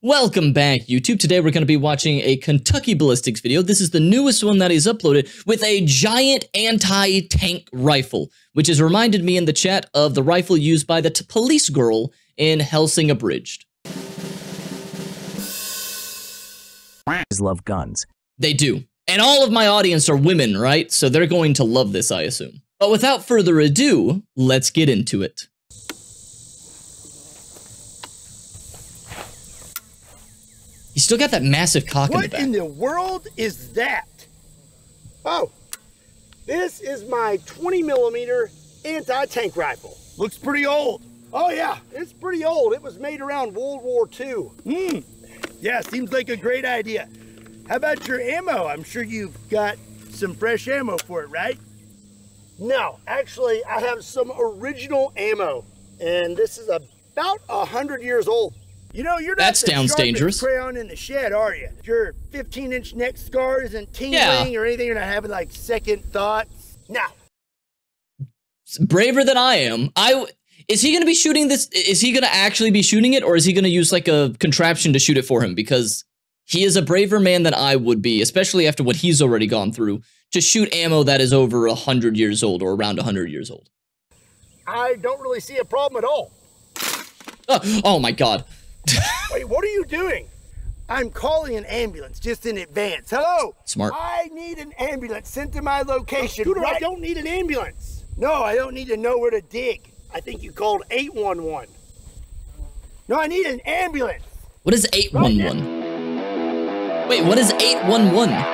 Welcome back, YouTube. Today we're going to be watching a Kentucky Ballistics video. This is the newest one that he's uploaded with a giant anti-tank rifle, which has reminded me in the chat of the rifle used by the police girl in Hellsing Abridged. Love guns. They do. And all of my audience are women, right? So they're going to love this, I assume. But without further ado, let's get into it. He's still got that massive cock in the back. What in the world is that? Oh, this is my 20mm anti-tank rifle. Looks pretty old. Oh yeah, it's pretty old. It was made around World War II. Yeah, seems like a great idea. How about your ammo? I'm sure you've got some fresh ammo for it, right? No, actually, I have some original ammo, and this is about 100 years old. You know, you're not the sounds dangerous. Crayon in the shed, are you? Your 15-inch neck scar isn't tingling or anything. You're not having like second thoughts. No. Braver than I am. Is he going to be shooting this? Is he going to actually be shooting it, or is he going to use like a contraption to shoot it for him? Because he is a braver man than I would be, especially after what he's already gone through, to shoot ammo that is over 100 years old or around 100 years old. I don't really see a problem at all. Oh my God. Wait, what are you doing? I'm calling an ambulance just in advance. Hello? Smart. I need an ambulance sent to my location. Dude, right? I don't need an ambulance. No, I don't need to know where to dig. I think you called 811. No, I need an ambulance. What is 811? Wait, what is 811?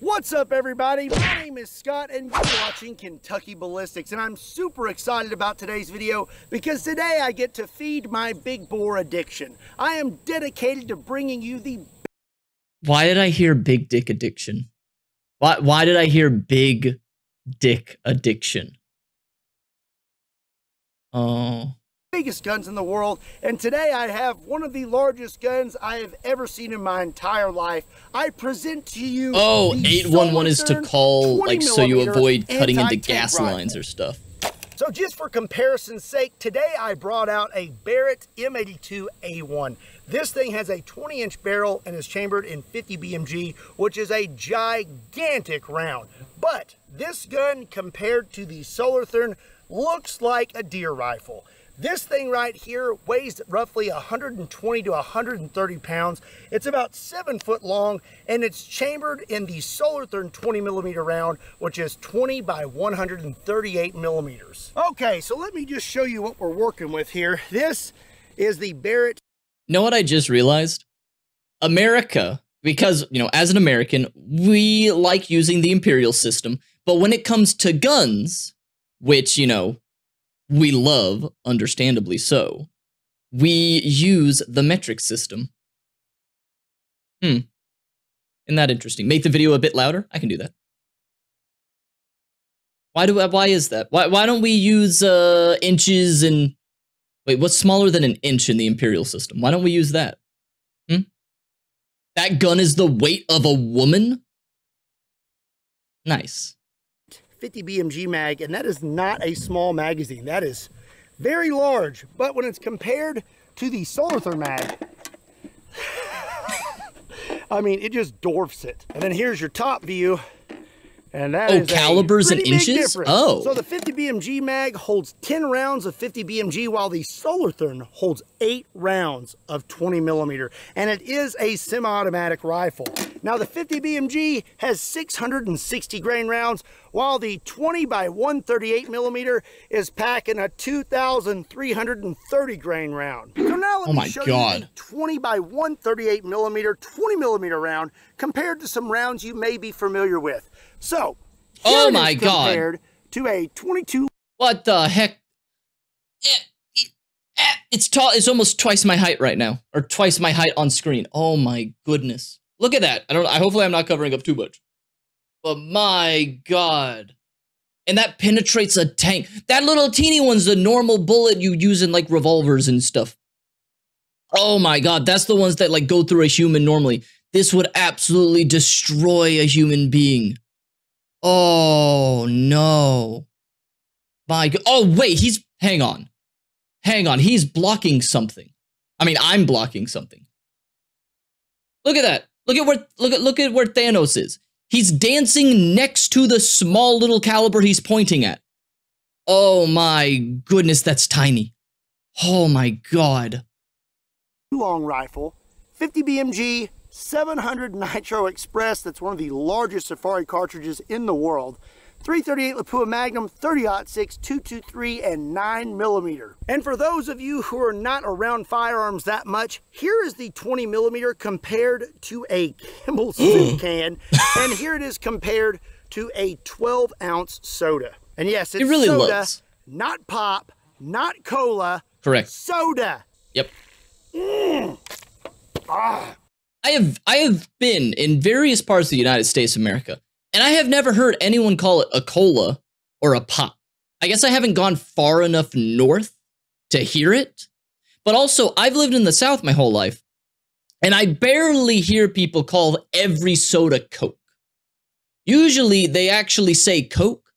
What's up, everybody? My name is Scott, and you're watching Kentucky Ballistics, and I'm super excited about today's video because today I get to feed my big bore addiction. I am dedicated to bringing you the... Why did I hear big dick addiction? Why did I hear big dick addiction? Oh... biggest guns in the world, and today I have one of the largest guns I have ever seen in my entire life. I present to you. Oh, 811 is to call, like, so you avoid cutting into gas lines or stuff. So just for comparison's sake, today I brought out a Barrett M82A1. This thing has a 20-inch barrel and is chambered in 50 BMG, which is a gigantic round. But this gun, compared to the Solothurn, looks like a deer rifle. This thing right here weighs roughly 120 to 130 pounds. It's about 7 foot long, and it's chambered in the Solothurn 20mm round, which is 20 by 138 millimeters. Okay, so let me just show you what we're working with here. This is the Barrett. You know what I just realized? America, because, you know, as an American, we like using the imperial system, but when it comes to guns, which, you know, we love, understandably so, we use the metric system. Isn't that interesting? Make the video a bit louder? I can do that. Why is that? Why don't we use inches and... Wait, what's smaller than an inch in the imperial system? Why don't we use that? That gun is the weight of a woman? Nice. 50 BMG mag, and that is not a small magazine. That is very large, but when it's compared to the Solothurn mag, I mean, it just dwarfs it. And then here's your top view, and that is calibers and inches? Oh. So the 50 BMG mag holds 10 rounds of 50 BMG, while the Solothurn holds 8 rounds of 20mm, and it is a semi-automatic rifle. Now the 50 BMG has 660 grain rounds, while the 20 by 138 millimeter is packing a 2,330 grain round. So now let me show you the 20 by 138 millimeter 20mm round compared to some rounds you may be familiar with. So, oh my God, compared to a 22. What the heck? It's tall. It's almost twice my height right now, or twice my height on screen. Oh my goodness! Look at that. Hopefully, I'm not covering up too much. But my God, and that penetrates a tank. That little teeny one's the normal bullet you use in like revolvers and stuff. Oh my God, that's the ones that like go through a human normally. This would absolutely destroy a human being. Oh no. My God. Oh wait, hang on. Hang on, he's blocking something. I mean, I'm blocking something. Look at that. Look at where Thanos is. He's dancing next to the small little caliber he's pointing at. Oh my goodness, that's tiny. Oh my god. Long rifle, 50 BMG, 700 Nitro Express. That's one of the largest safari cartridges in the world. 338 Lapua Magnum, 30-06, 223, and 9mm. And for those of you who are not around firearms that much, here is the 20mm compared to a Kimball soup can, and here it is compared to a 12-ounce soda. And yes, it's really soda, looks. not pop, not cola. Correct. Soda. Yep. I have been in various parts of the United States of America, and I have never heard anyone call it a cola or a pop. I guess I haven't gone far enough north to hear it, but also I've lived in the South my whole life, and I barely hear people call every soda Coke. Usually they actually say Coke,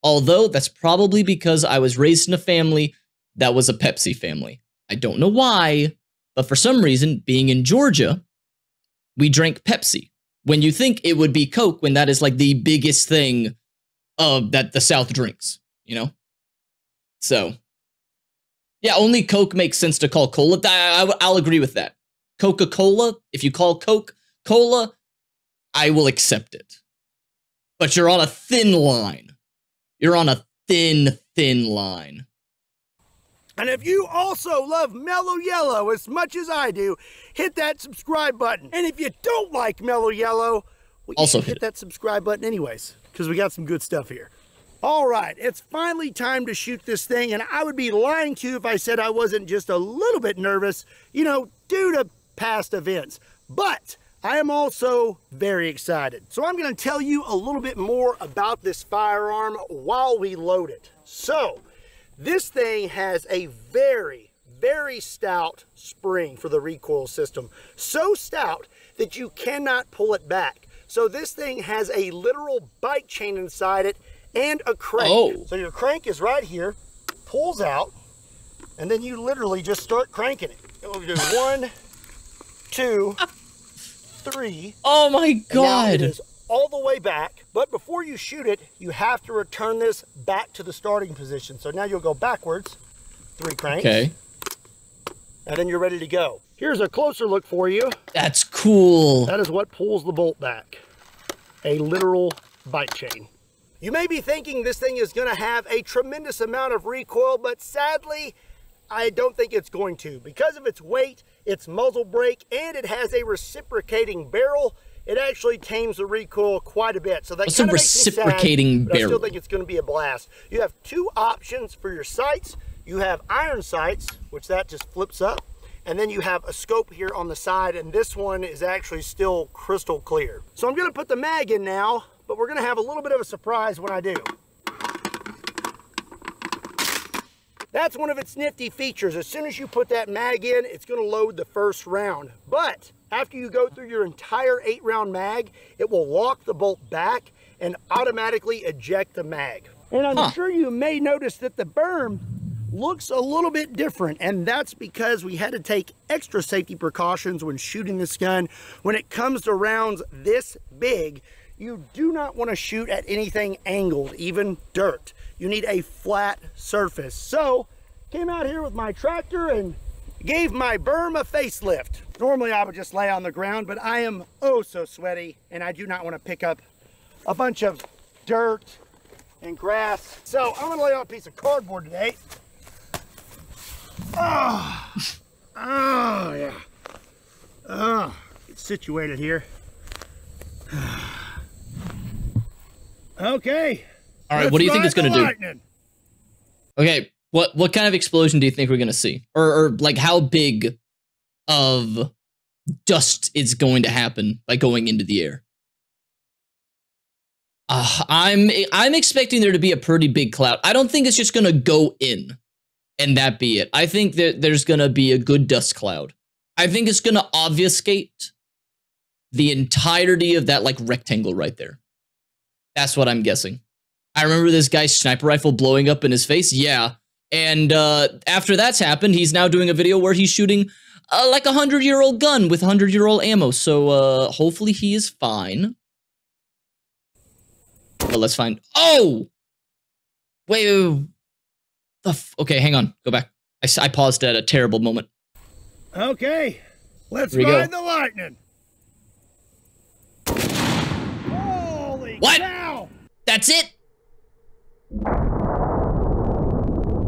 although that's probably because I was raised in a family that was a Pepsi family. I don't know why, but for some reason, being in Georgia, we drank Pepsi. When you think it would be Coke, when that is like the biggest thing that the South drinks, you know? So, yeah, only Coke makes sense to call cola. I'll agree with that. Coca-Cola, if you call Coke cola, I will accept it. But you're on a thin line. You're on a thin line. And if you also love Mellow Yellow as much as I do, hit that subscribe button. And if you don't like Mellow Yellow, well, also hit that subscribe button anyways, because we got some good stuff here. All right, it's finally time to shoot this thing, and I would be lying to you if I said I wasn't just a little bit nervous, you know, due to past events. But I am also very excited. So I'm going to tell you a little bit more about this firearm while we load it. So, this thing has a very, very stout spring for the recoil system. So stout that you cannot pull it back. So this thing has a literal bike chain inside it and a crank. Oh. So your crank is right here, pulls out, and then you literally just start cranking it. It'll do 1, 2, 3. Oh my god. And now it is all the way back, but before you shoot it, you have to return this back to the starting position. So now you'll go backwards, 3 cranks. Okay. And then you're ready to go. Here's a closer look for you. That's cool. That is what pulls the bolt back. A literal bike chain. You may be thinking this thing is gonna have a tremendous amount of recoil, but sadly, I don't think it's going to. Because of its weight, its muzzle brake, and it has a reciprocating barrel, it actually tames the recoil quite a bit. So that kind of makes me sad, but I still think it's going to be a blast. You have 2 options for your sights. You have iron sights, which that just flips up. And then you have a scope here on the side, and this one is actually still crystal clear. So I'm going to put the mag in now, but we're going to have a little bit of a surprise when I do. That's one of its nifty features. As soon as you put that mag in, it's going to load the first round. But after you go through your entire 8-round mag, it will lock the bolt back and automatically eject the mag. And I'm sure you may notice that the berm looks a little bit different, and that's because we had to take extra safety precautions when shooting this gun. When it comes to rounds this big, you do not want to shoot at anything angled, even dirt. You need a flat surface. So, came out here with my tractor and gave my berm a facelift. Normally I would just lay on the ground, but I am oh so sweaty, and I do not want to pick up a bunch of dirt and grass. So I'm gonna lay on a piece of cardboard today. Oh, yeah. Get situated here. Okay. All right, what do you think it's going to do? Okay, what kind of explosion do you think we're going to see? Or like how big of dust is going to happen by going into the air? I'm expecting there to be a pretty big cloud. I don't think it's just going to go in and that be it. I think that there's going to be a good dust cloud. I think it's going to obfuscate the entirety of that like rectangle right there. That's what I'm guessing. I remember this guy's sniper rifle blowing up in his face. Yeah. And after that's happened, he's now doing a video where he's shooting like a 100-year-old gun with 100-year-old ammo. So hopefully he is fine. But let's find. Oh, wait. Okay, hang on. Go back. I paused at a terrible moment. Okay, let's ride the lightning. Holy cow! That's it.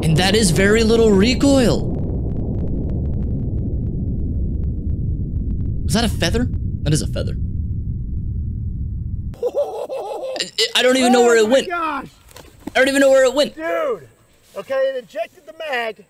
And that is very little recoil. Was that a feather? That is a feather. I don't even know where it went. Gosh. I don't even know where it went. Dude. Okay, it ejected the mag.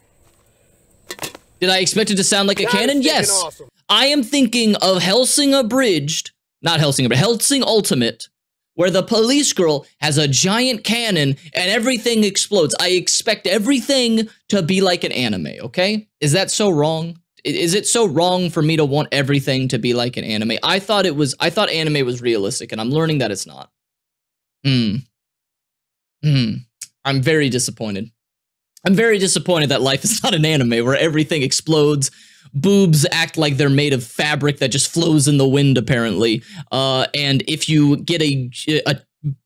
Did I expect it to sound like a cannon? Yes. Awesome. I am thinking of Helsing Abridged, not Helsing, but Helsing Ultimate, where the police girl has a giant cannon and everything explodes. I expect everything to be like an anime, okay? Is that so wrong? Is it so wrong for me to want everything to be like an anime? I thought anime was realistic, and I'm learning that it's not. I'm very disappointed. I'm very disappointed that life is not an anime where everything explodes, boobs act like they're made of fabric that just flows in the wind, apparently, and if you get a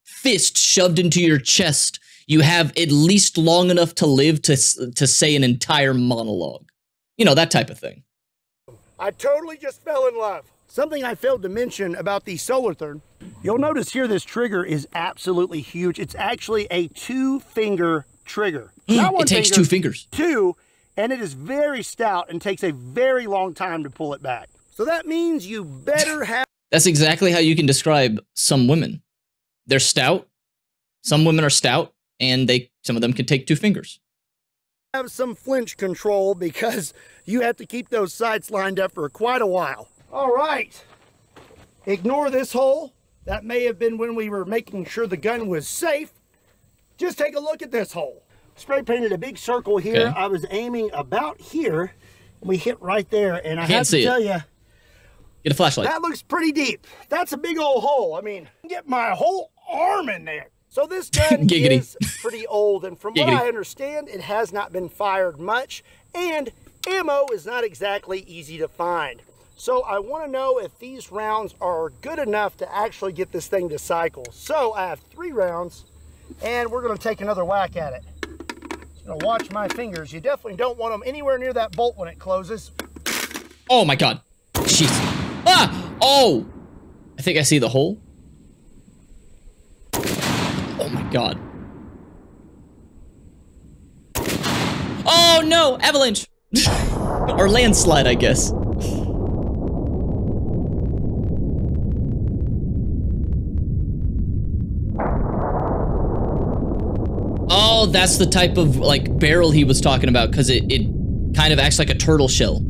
fist shoved into your chest, you have at least long enough to live to say an entire monologue. You know, that type of thing. I totally just fell in love. Something I failed to mention about the Solothurn, you'll notice here this trigger is absolutely huge. It's actually a 2-finger trigger. It takes 2 fingers. 2, and it is very stout and takes a very long time to pull it back. So that means you better have... That's exactly how you can describe some women. They're stout. Some women are stout, and some of them can take 2 fingers. Have some flinch control because you have to keep those sights lined up for quite a while. All right. Ignore this hole. That may have been when we were making sure the gun was safe. Just take a look at this hole. Spray painted a big circle here. Okay. I was aiming about here. And we hit right there. And I have to tell you, get a flashlight. That looks pretty deep. That's a big old hole. I mean, get my whole arm in there. So this gun is pretty old. And from what I understand, it has not been fired much. And ammo is not exactly easy to find. So I want to know if these rounds are good enough to actually get this thing to cycle. So I have 3 rounds. And we're going to take another whack at it. Just going to watch my fingers. You definitely don't want them anywhere near that bolt when it closes. Oh my god. Jeez. Ah! Oh! I think I see the hole. Oh my god. Oh no! Avalanche! Or landslide, I guess. Oh, that's the type of, like, barrel he was talking about, because it kind of acts like a turtle shell.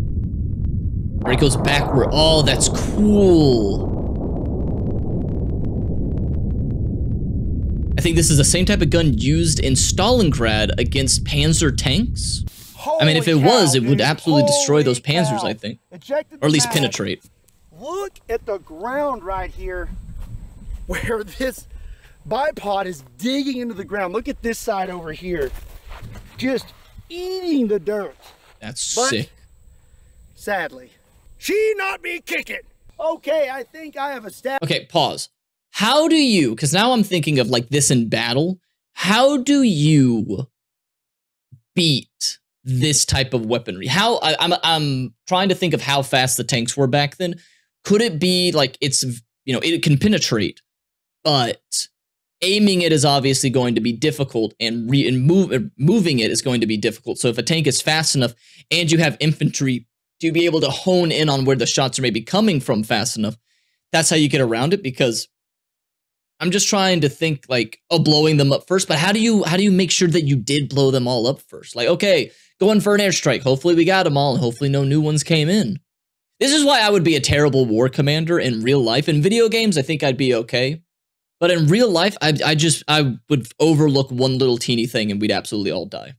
Or it goes backward. Oh, that's cool. I think this is the same type of gun used in Stalingrad against Panzer tanks. I mean, if it was, it would absolutely destroy those Panzers, I think. Or at least penetrate. Look at the ground right here where this bipod is digging into the ground. Look at this side over here. Just eating the dirt. That's sick. Sadly, she not be kicking. Okay, I think I have established. Okay, pause. How do you, because now I'm thinking of like this in battle, how do you beat this type of weaponry? How, I'm trying to think of how fast the tanks were back then. Could it be like it's, you know, it can penetrate, but aiming it is obviously going to be difficult, and moving it is going to be difficult. So if a tank is fast enough and you have infantry to be able to hone in on where the shots are maybe coming from fast enough, that's how you get around it. Because I'm just trying to think like, oh, blowing them up first, but how do you make sure that you did blow them all up first? Like, okay, going for an airstrike. Hopefully we got them all, and hopefully no new ones came in. This is why I would be a terrible war commander in real life. In video games, I think I'd be okay. But in real life, I would overlook one little teeny thing and we'd absolutely all die.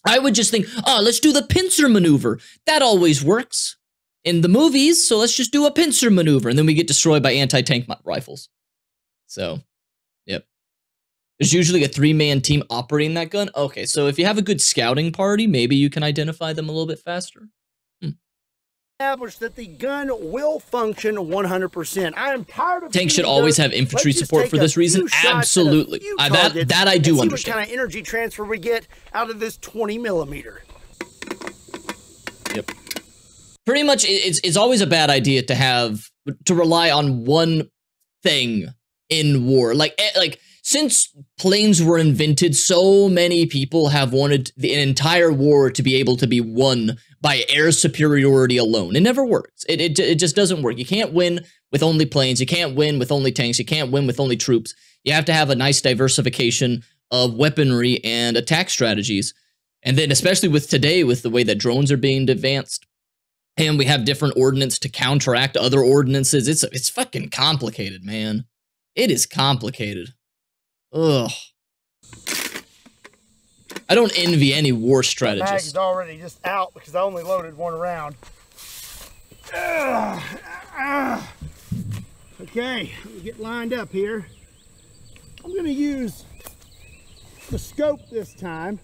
I would just think, oh, let's do the pincer maneuver. That always works in the movies, so let's just do a pincer maneuver. And then we get destroyed by anti-tank rifles. So, yep. There's usually a 3-man team operating that gun. Okay, so if you have a good scouting party, maybe you can identify them a little bit faster. Established that the gun will function 100%. I am tired of tanks should always have infantry support for this reason. Absolutely, that I do understand. What kind of energy transfer we get out of this 20mm. Yep. Pretty much, it's always a bad idea to rely on one thing in war. Like since planes were invented, so many people have wanted an entire war to be able to be won by air superiority alone. It never works. It just doesn't work. You can't win with only planes. You can't win with only tanks. You can't win with only troops. You have to have a nice diversification of weaponry and attack strategies. And then especially with today, with the way that drones are being advanced, and we have different ordnance to counteract other ordinances, it's fucking complicated, man. It is complicated. Ugh. I don't envy any war strategists. The mag is already just out because I only loaded one round. Okay, let me get lined up here. I'm going to use the scope this time.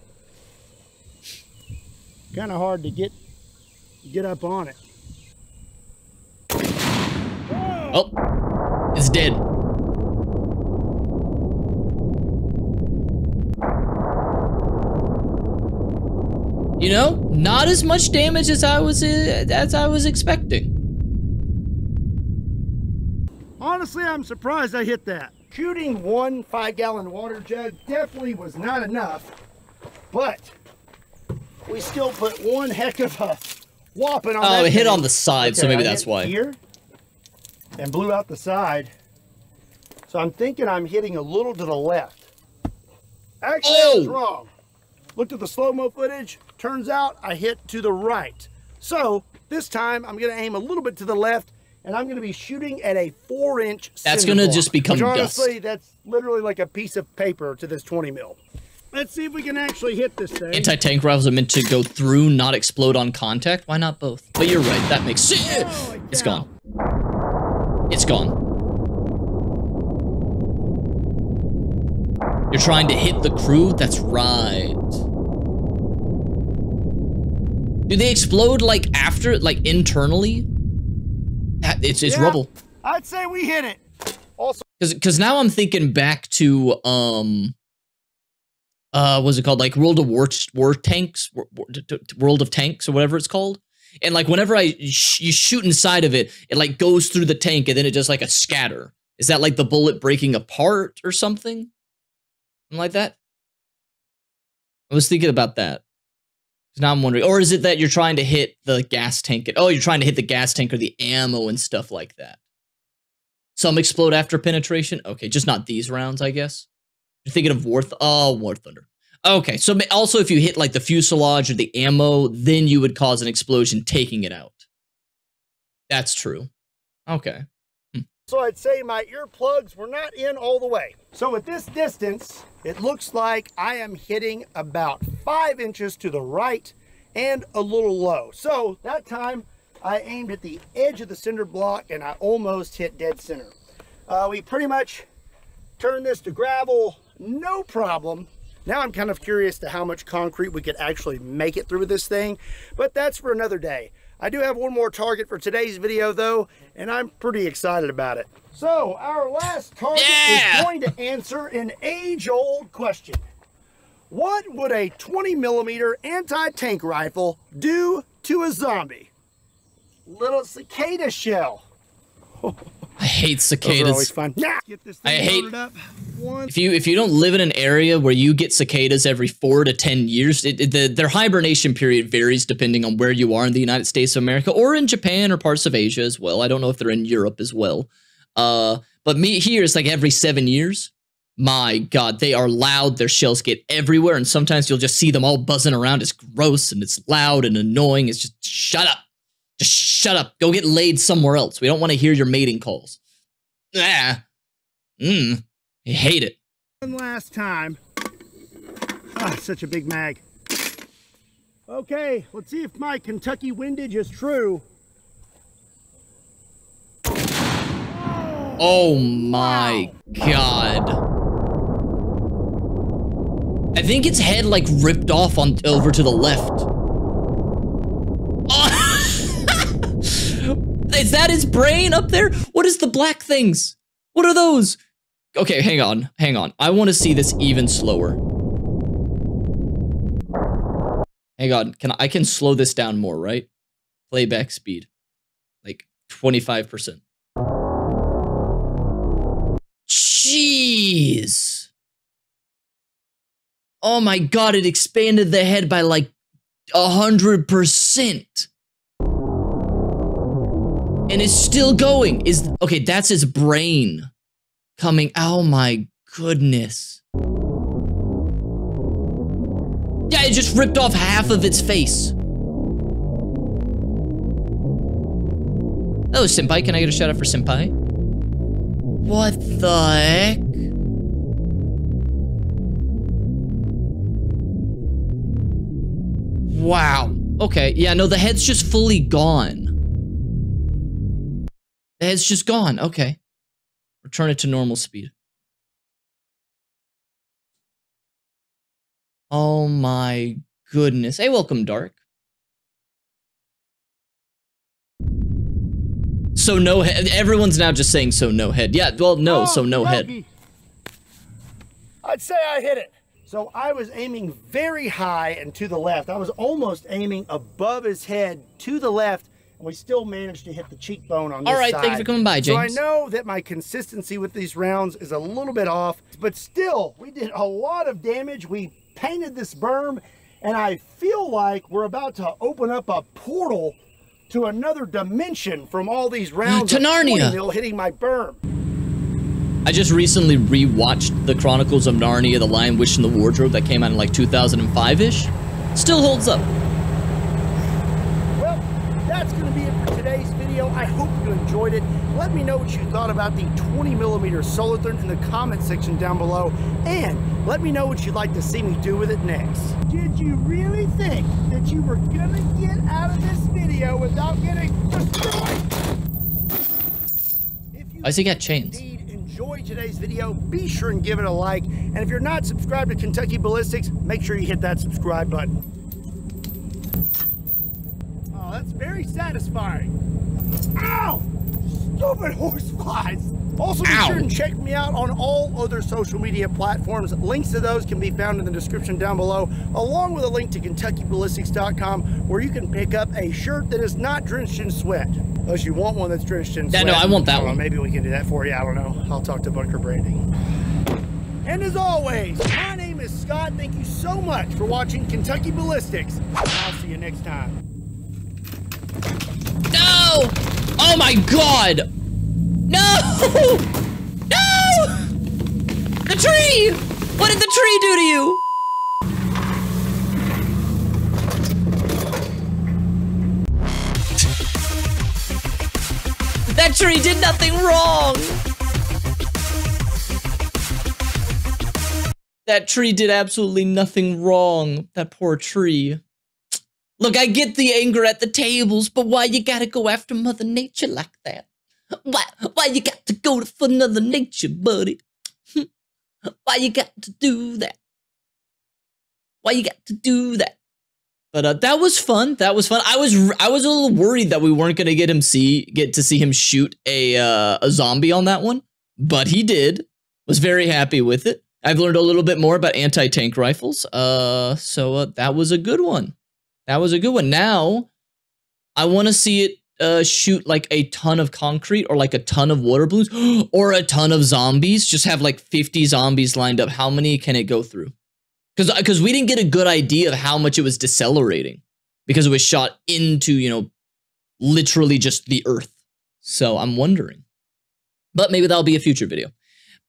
Kind of hard to get up on it. Oh, it's dead. You know, not as much damage as I was expecting. Honestly, I'm surprised I hit that. Shooting one 5-gallon water jug definitely was not enough, but we still put one heck of a whopping on that. Oh, it hit on the side, okay, so maybe that's why. Here and blew out the side. So I'm thinking I'm hitting a little to the left. Actually, I was wrong. Looked at the slow-mo footage. Turns out I hit to the right. So this time I'm going to aim a little bit to the left, and I'm going to be shooting at a 4-inch. That's going to just become dust. Honestly, that's literally like a piece of paper to this 20mm. Let's see if we can actually hit this thing. Anti-tank rifles are meant to go through, not explode on contact. Why not both? But you're right. That makes sense. It's gone. It's gone. You're trying to hit the crew? That's right. Do they explode like after, like internally? It's rubble. I'd say we hit it. Also, because now I'm thinking back to what's it called? Like World of Tanks, World of Tanks or whatever it's called. And like whenever you shoot inside of it, it like goes through the tank and then it just like a scatter. Is that like the bullet breaking apart or something? Something like that? I was thinking about that. Now I'm wondering, or is it that you're trying to hit the gas tank? Oh, you're trying to hit the gas tank or the ammo and stuff like that. Some explode after penetration? Okay, just not these rounds, I guess. You're thinking of War Thunder. Okay, so also if you hit like the fuselage or the ammo, then you would cause an explosion taking it out. That's true. Okay. So I'd say my earplugs were not in all the way. So at this distance, it looks like I am hitting about 5 inches to the right and a little low. So that time I aimed at the edge of the cinder block and I almost hit dead center. We pretty much turned this to gravel, no problem. Now I'm kind of curious to how much concrete we could actually make it through this thing, but that's for another day. I do have one more target for today's video though, and I'm pretty excited about it. So our last target is going to answer an age-old question. What would a 20mm anti-tank rifle do to a zombie? Little cicada shell. I hate cicadas. Those are always fun. Get this thing I hate loaded up. If you don't live in an area where you get cicadas every 4 to 10 years, their hibernation period varies depending on where you are in the United States of America or in Japan or parts of Asia as well. I don't know if they're in Europe as well. But here it's like every 7 years. My God, they are loud. Their shells get everywhere, and sometimes you'll just see them all buzzing around. It's gross and it's loud and annoying. It's just shut up. Just shut up. Go get laid somewhere else. We don't want to hear your mating calls. I hate it. One last time. Ah, such a big mag. Okay, let's see if my Kentucky windage is true. Oh my God. I think its head like ripped off on over to the left. Oh. Is that its brain up there? What is the black things? What are those? Okay, hang on. I want to see this even slower. Hang on, I can slow this down more, right? Playback speed, like 25%. Jeez. Oh my God, it expanded the head by like 100%. And it's still going. Okay, that's its brain coming. Oh my goodness. Yeah, it just ripped off half of its face. Hello, Senpai. Can I get a shout out for Senpai? What the heck? Wow. Okay, yeah, no, the head's just fully gone. The head's just gone. Okay. Return it to normal speed. Oh my goodness. Hey, welcome, Dark. So no head. Everyone's now just saying so no head. Yeah, well, no, so no head. I'd say I hit it. So I was aiming very high and to the left. I was almost aiming above his head to the left, and we still managed to hit the cheekbone on this side. All right, thank you for coming by, James. So I know that my consistency with these rounds is a little bit off, but still, we did a lot of damage. We painted this berm, and I feel like we're about to open up a portal to another dimension from all these rounds to Narnia hitting my berm. I just recently rewatched the Chronicles of Narnia, The Lion, Witch, and the Wardrobe that came out in like 2005-ish. Still holds up. Well, that's going to be it for today's video. I hope you enjoyed it. Let me know what you thought about the 20mm Solothurn in the comment section down below. And let me know what you'd like to see me do with it next. Did you really think that you were going to get out of this video without getting destroyed? Why does he got chains? Enjoy today's video, be sure and give it a like, and if you're not subscribed to Kentucky Ballistics, make sure you hit that subscribe button. Oh, that's very satisfying. Ow! Stupid horse flies! Also, be sure and check me out on all other social media platforms. Links to those can be found in the description down below, along with a link to KentuckyBallistics.com, where you can pick up a shirt that is not drenched in sweat. Unless you want one that's drenched in sweat. Yeah, no, I want that one. Maybe we can do that for you. I don't know. I'll talk to Bunker Branding. And as always, my name is Scott. Thank you so much for watching Kentucky Ballistics. I'll see you next time. No! Oh my God! No! No! The tree! What did the tree do to you? That tree did nothing wrong! That tree did absolutely nothing wrong. That poor tree. Look, I get the anger at the tables, but why you gotta go after Mother Nature like that? Why you got to go for Mother Nature, buddy? Why you got to do that? Why you got to do that? But that was fun. That was fun. I was a little worried that we weren't gonna get to see him shoot a zombie on that one, but he did. Was very happy with it. I've learned a little bit more about anti-tank rifles. So that was a good one. That was a good one. Now I want to see it shoot like a ton of concrete or like a ton of water balloons or a ton of zombies. Just have like 50 zombies lined up. How many can it go through? Because we didn't get a good idea of how much it was decelerating because it was shot into, you know, literally just the earth. So I'm wondering. But maybe that'll be a future video.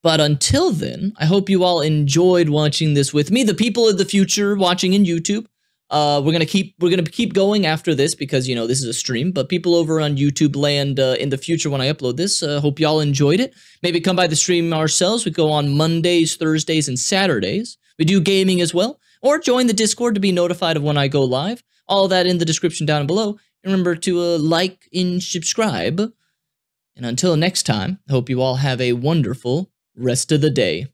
But until then, I hope you all enjoyed watching this with me. The people of the future watching in YouTube. We're gonna keep going after this because, you know, this is a stream, but people over on YouTube land in the future when I upload this, hope y'all enjoyed it. Maybe come by the stream ourselves. We go on Mondays, Thursdays, and Saturdays. We do gaming as well, or join the Discord to be notified of when I go live. All that in the description down below. And remember to like and subscribe. And until next time, I hope you all have a wonderful rest of the day.